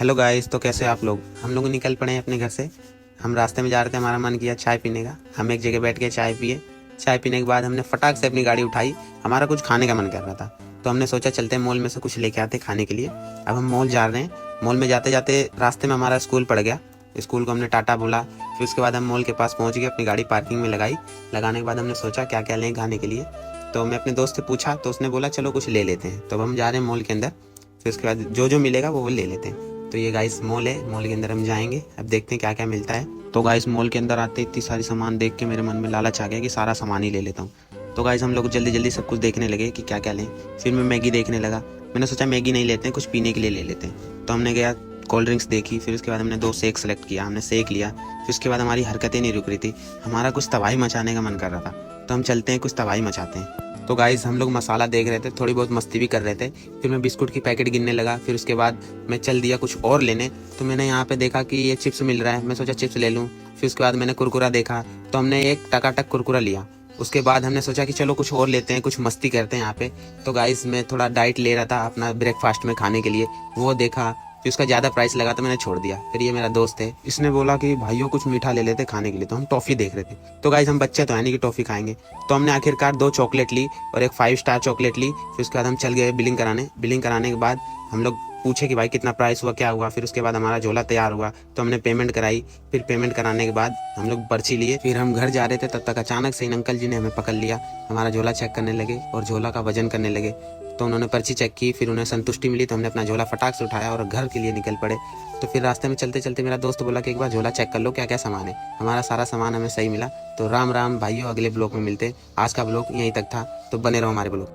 Hello guys, तो कैसे आप लोग। हम लोग निकल पड़े हैं अपने घर से। हम रास्ते में जा रहे थे, हमारा मन किया चाय पीने का। हम एक जगह बैठ के चाय पिए। चाय पीने के बाद हमने फटाक से अपनी गाड़ी उठाई। हमारा कुछ खाने का मन कर रहा था, तो हमने सोचा चलते हैं मॉल में से कुछ लेके आते खाने के लिए। अब हम मॉल जा रहे हैं। मॉल में जाते जाते रास्ते में हमारा स्कूल पड़ गया। स्कूल को हमने टाटा बोला। फिर उसके बाद हम मॉल के पास पहुंच गए, अपनी गाड़ी पार्किंग में लगाई। लगाने के बाद हमने सोचा क्या क्या लें खाने के लिए। तो मैं अपने दोस्त से पूछा, तो उसने बोला चलो कुछ ले लेते हैं। तो अब हम जा रहे हैं मॉल के अंदर। फिर उसके बाद जो जो मिलेगा वो ले लेते हैं। तो ये गाइस मॉल है, मॉल के अंदर हम जाएंगे। अब देखते हैं क्या क्या मिलता है। तो गाइस मॉल के अंदर आते इतनी सारी सामान देख के मेरे मन में लालच आ गया कि सारा सामान ही ले लेता हूँ। तो गाइस हम लोग जल्दी जल्दी सब कुछ देखने लगे कि क्या क्या लें। फिर मैं मैगी देखने लगा। मैंने सोचा मैगी नहीं लेते हैं, कुछ पीने के लिए ले लेते हैं। तो हमने गया, कोल्ड ड्रिंक्स देखी। फिर उसके बाद हमने 2 शेक सेलेक्ट किया, हमने शेक लिया। फिर उसके बाद हमारी हरकतें नहीं रुक रही थी, हमारा कुछ तबाही मचाने का मन कर रहा था। तो हम चलते हैं, कुछ तबाही मचाते हैं। तो गाइस हम लोग मसाला देख रहे थे, थोड़ी बहुत मस्ती भी कर रहे थे। फिर मैं बिस्कुट की पैकेट गिनने लगा। फिर उसके बाद मैं चल दिया कुछ और लेने। तो मैंने यहाँ पे देखा कि ये चिप्स मिल रहा है, मैं सोचा चिप्स ले लूँ। फिर उसके बाद मैंने कुरकुरा देखा, तो हमने एक टकाटक कुरकुरा लिया। उसके बाद हमने सोचा कि चलो कुछ और लेते हैं, कुछ मस्ती करते हैं यहाँ पे। तो गाइस मैं थोड़ा डाइट ले रहा था अपना ब्रेकफास्ट में खाने के लिए, वो देखा। फिर उसका ज़्यादा प्राइस लगा तो मैंने छोड़ दिया। फिर ये मेरा दोस्त है, इसने बोला कि भाइयों कुछ मीठा ले लेते खाने के लिए। तो हम टॉफ़ी देख रहे थे। तो गाइस हम बच्चे तो है नहीं कि टॉफ़ी खाएंगे। तो हमने आखिरकार 2 चॉकलेट ली और एक 5 स्टार चॉकलेट ली। फिर उसके बाद हम चल गए बिलिंग कराने। बिलिंग कराने के बाद हम लोग पूछे कि भाई कितना प्राइस हुआ, क्या हुआ। फिर उसके बाद हमारा झोला तैयार हुआ, तो हमने पेमेंट कराई। फिर पेमेंट कराने के बाद हम लोग पर्ची लिए। फिर हम घर जा रहे थे, तब तक अचानक से इन अंकल जी ने हमें पकड़ लिया। हमारा झोला चेक करने लगे और झोला का वजन करने लगे। तो उन्होंने पर्ची चेक की, फिर उन्हें संतुष्टि मिली। तो हमने अपना झोला फटाक से उठाया और घर के लिए निकल पड़े। तो फिर रास्ते में चलते चलते मेरा दोस्त बोला कि एक बार झोला चेक कर लो क्या क्या सामान है। हमारा सारा सामान हमें सही मिला। तो राम राम भाइयों, अगले ब्लॉग में मिलते। आज का ब्लॉग यहीं तक था, तो बने रहो हमारे ब्लॉग।